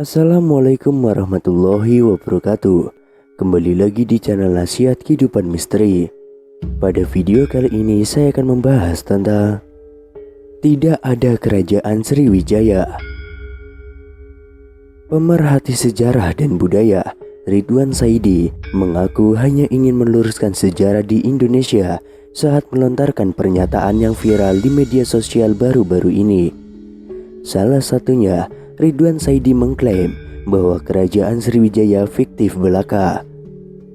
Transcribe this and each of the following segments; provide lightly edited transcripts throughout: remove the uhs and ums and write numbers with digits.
Assalamualaikum warahmatullahi wabarakatuh. Kembali lagi di channel Nasihat Kehidupan Misteri. Pada video kali ini saya akan membahas tentang tidak ada kerajaan Sriwijaya. Pemerhati sejarah dan budaya Ridwan Saidi mengaku hanya ingin meluruskan sejarah di Indonesia saat melontarkan pernyataan yang viral di media sosial baru-baru ini. Salah satunya, Ridwan Saidi mengklaim bahwa kerajaan Sriwijaya fiktif belaka.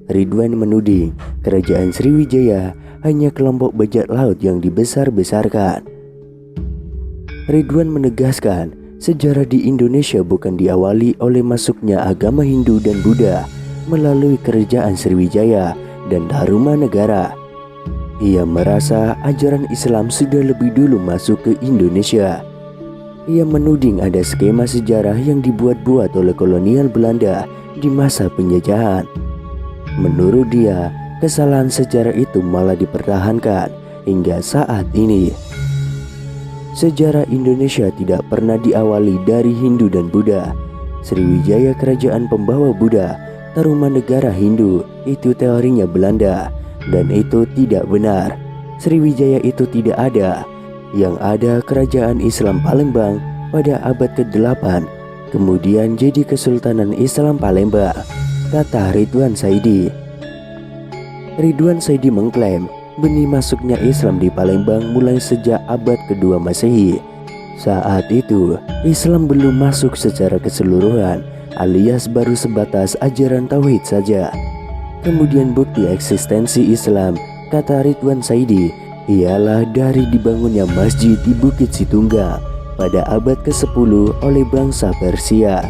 Ridwan menuding kerajaan Sriwijaya hanya kelompok bajak laut yang dibesar-besarkan. Ridwan menegaskan sejarah di Indonesia bukan diawali oleh masuknya agama Hindu dan Buddha melalui kerajaan Sriwijaya dan Tarumanegara. Ia merasa ajaran Islam sudah lebih dulu masuk ke Indonesia. Ia menuding ada skema sejarah yang dibuat-buat oleh kolonial Belanda di masa penjajahan. Menurut dia, kesalahan sejarah itu malah dipertahankan hingga saat ini. Sejarah Indonesia tidak pernah diawali dari Hindu dan Buddha. Sriwijaya kerajaan pembawa Buddha, Tarumanegara Hindu, itu teorinya Belanda, dan itu tidak benar. Sriwijaya itu tidak ada. Yang ada kerajaan Islam Palembang pada abad ke-8, kemudian jadi Kesultanan Islam Palembang, kata Ridwan Saidi. Ridwan Saidi mengklaim benih masuknya Islam di Palembang mulai sejak abad ke-2 Masehi. Saat itu, Islam belum masuk secara keseluruhan, alias baru sebatas ajaran tauhid saja. Kemudian bukti eksistensi Islam, kata Ridwan Saidi, ialah dari dibangunnya masjid di Bukit Situnggang pada abad ke-10 oleh bangsa Persia.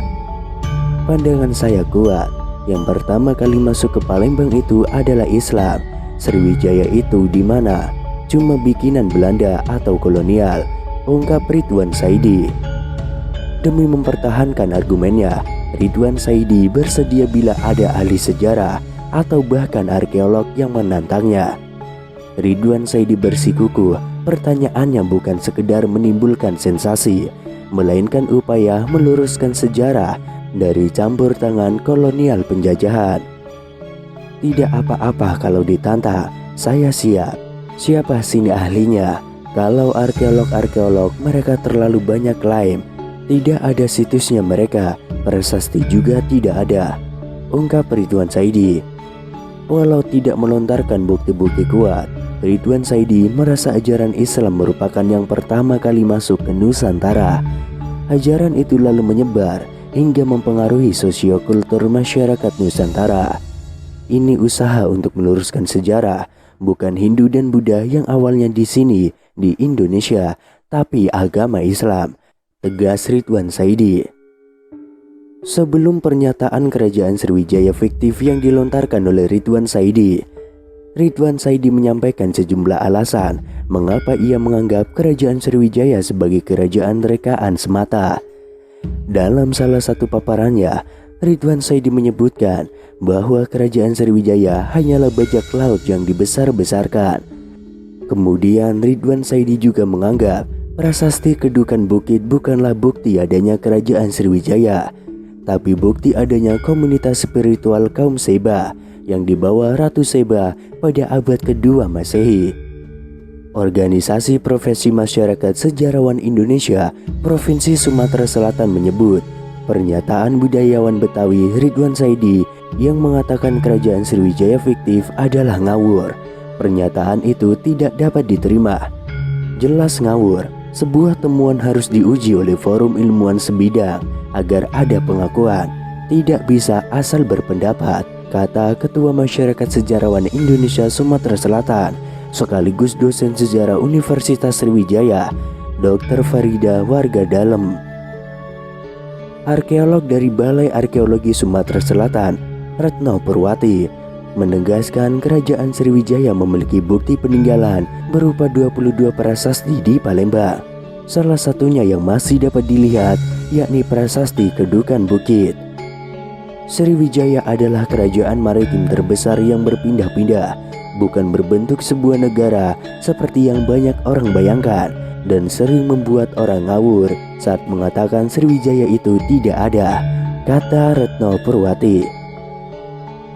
Pandangan saya kuat, yang pertama kali masuk ke Palembang itu adalah Islam. Sriwijaya itu di mana? Cuma bikinan Belanda atau kolonial, ungkap Ridwan Saidi. Demi mempertahankan argumennya, Ridwan Saidi bersedia bila ada ahli sejarah atau bahkan arkeolog yang menantangnya. Ridwan Saidi bersikukuh pertanyaannya bukan sekedar menimbulkan sensasi, melainkan upaya meluruskan sejarah dari campur tangan kolonial penjajahan. Tidak apa-apa kalau ditantang, saya siap. Siapa sini ahlinya? Kalau arkeolog mereka terlalu banyak klaim. Tidak ada situsnya mereka, prasasti juga tidak ada, ungkap Ridwan Saidi. Walau tidak melontarkan bukti-bukti kuat, Ridwan Saidi merasa ajaran Islam merupakan yang pertama kali masuk ke Nusantara. Ajaran itu lalu menyebar hingga mempengaruhi sosiokultur masyarakat Nusantara. Ini usaha untuk meluruskan sejarah, bukan Hindu dan Buddha yang awalnya di sini, di Indonesia, tapi agama Islam, tegas Ridwan Saidi. Sebelum pernyataan kerajaan Sriwijaya fiktif yang dilontarkan oleh Ridwan Saidi menyampaikan sejumlah alasan mengapa ia menganggap kerajaan Sriwijaya sebagai kerajaan rekaan semata. Dalam salah satu paparannya, Ridwan Saidi menyebutkan bahwa kerajaan Sriwijaya hanyalah bajak laut yang dibesar-besarkan. Kemudian Ridwan Saidi juga menganggap prasasti Kedukan Bukit bukanlah bukti adanya kerajaan Sriwijaya, tapi bukti adanya komunitas spiritual kaum Seba yang dibawa Ratu Seba pada abad ke-2 Masehi. Organisasi Profesi Masyarakat Sejarawan Indonesia Provinsi Sumatera Selatan menyebut pernyataan budayawan Betawi Ridwan Saidi yang mengatakan kerajaan Sriwijaya fiktif adalah ngawur. Pernyataan itu tidak dapat diterima. Jelas ngawur. Sebuah temuan harus diuji oleh forum ilmuwan sebidang agar ada pengakuan. Tidak bisa asal berpendapat, kata Ketua Masyarakat Sejarawan Indonesia Sumatera Selatan sekaligus dosen sejarah Universitas Sriwijaya, Dr. Farida Warga Dalem. Arkeolog dari Balai Arkeologi Sumatera Selatan, Retno Purwati, menegaskan kerajaan Sriwijaya memiliki bukti peninggalan berupa 22 prasasti di Palembang. Salah satunya yang masih dapat dilihat yakni prasasti Kedukan Bukit. Sriwijaya adalah kerajaan maritim terbesar yang berpindah-pindah, bukan berbentuk sebuah negara seperti yang banyak orang bayangkan, dan sering membuat orang ngawur saat mengatakan Sriwijaya itu tidak ada. kata Retno Purwati.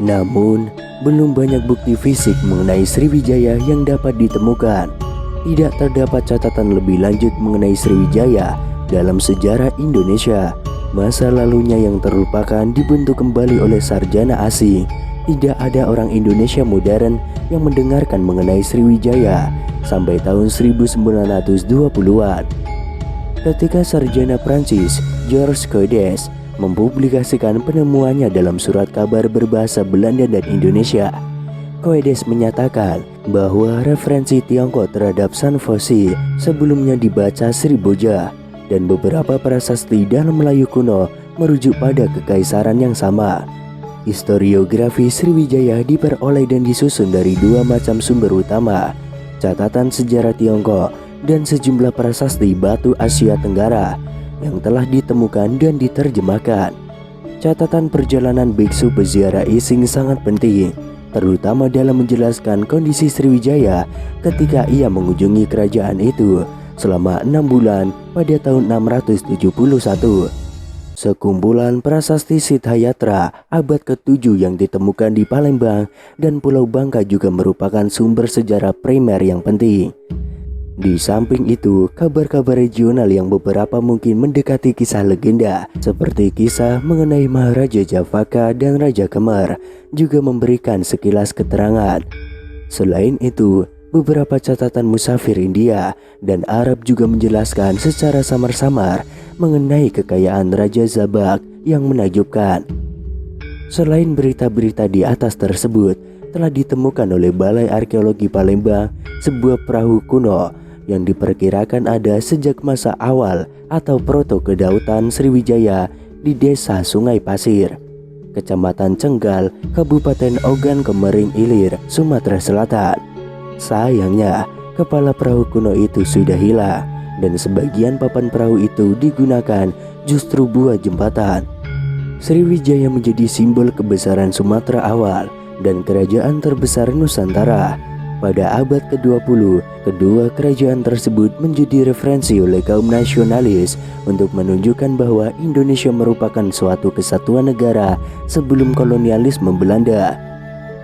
Namun, belum banyak bukti fisik mengenai Sriwijaya yang dapat ditemukan. Tidak terdapat catatan lebih lanjut mengenai Sriwijaya dalam sejarah Indonesia. Masa lalunya yang terlupakan dibentuk kembali oleh sarjana asing. Tidak ada orang Indonesia modern yang mendengarkan mengenai Sriwijaya sampai tahun 1920-an. Ketika sarjana Prancis Georges Coedes mempublikasikan penemuannya dalam surat kabar berbahasa Belanda dan Indonesia, Coedes menyatakan bahwa referensi Tiongkok terhadap Sanvosi sebelumnya dibaca Sriboja, dan beberapa prasasti dalam Melayu kuno merujuk pada kekaisaran yang sama. Historiografi Sriwijaya diperoleh dan disusun dari dua macam sumber utama: catatan sejarah Tiongkok dan sejumlah prasasti batu Asia Tenggara yang telah ditemukan dan diterjemahkan. Catatan perjalanan biksu peziarah Ising sangat penting, terutama dalam menjelaskan kondisi Sriwijaya ketika ia mengunjungi kerajaan itu selama 6 bulan pada tahun 671. Sekumpulan prasasti Siddhayatra abad ke-7 yang ditemukan di Palembang dan Pulau Bangka juga merupakan sumber sejarah primer yang penting. Di samping itu, kabar-kabar regional yang beberapa mungkin mendekati kisah legenda seperti kisah mengenai Maharaja Javaka dan Raja Kemar juga memberikan sekilas keterangan. Selain itu, beberapa catatan musafir India dan Arab juga menjelaskan secara samar-samar mengenai kekayaan Raja Zabak yang menakjubkan. Selain berita-berita di atas tersebut, telah ditemukan oleh Balai Arkeologi Palembang sebuah perahu kuno yang diperkirakan ada sejak masa awal atau proto kedautan Sriwijaya di Desa Sungai Pasir, Kecamatan Cenggal, Kabupaten Ogan Komering Ilir, Sumatera Selatan. Sayangnya, kepala perahu kuno itu sudah hilang dan sebagian papan perahu itu digunakan justru buah jembatan. Sriwijaya menjadi simbol kebesaran Sumatera awal dan kerajaan terbesar Nusantara. Pada abad ke-20, kedua kerajaan tersebut menjadi referensi oleh kaum nasionalis untuk menunjukkan bahwa Indonesia merupakan suatu kesatuan negara sebelum kolonialisme Belanda.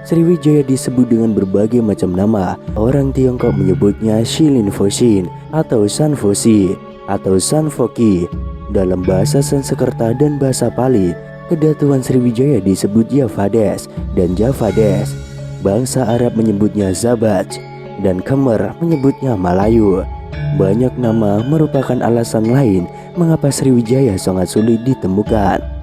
Sriwijaya disebut dengan berbagai macam nama. Orang Tiongkok menyebutnya Shilin Foshin atau Sanvosi atau Sanfoki. Dalam bahasa Sanskerta dan bahasa Pali, kedatuan Sriwijaya disebut Javades dan Javades. Bangsa Arab menyebutnya Zabaj dan Khmer menyebutnya Malayu. Banyak nama merupakan alasan lain mengapa Sriwijaya sangat sulit ditemukan.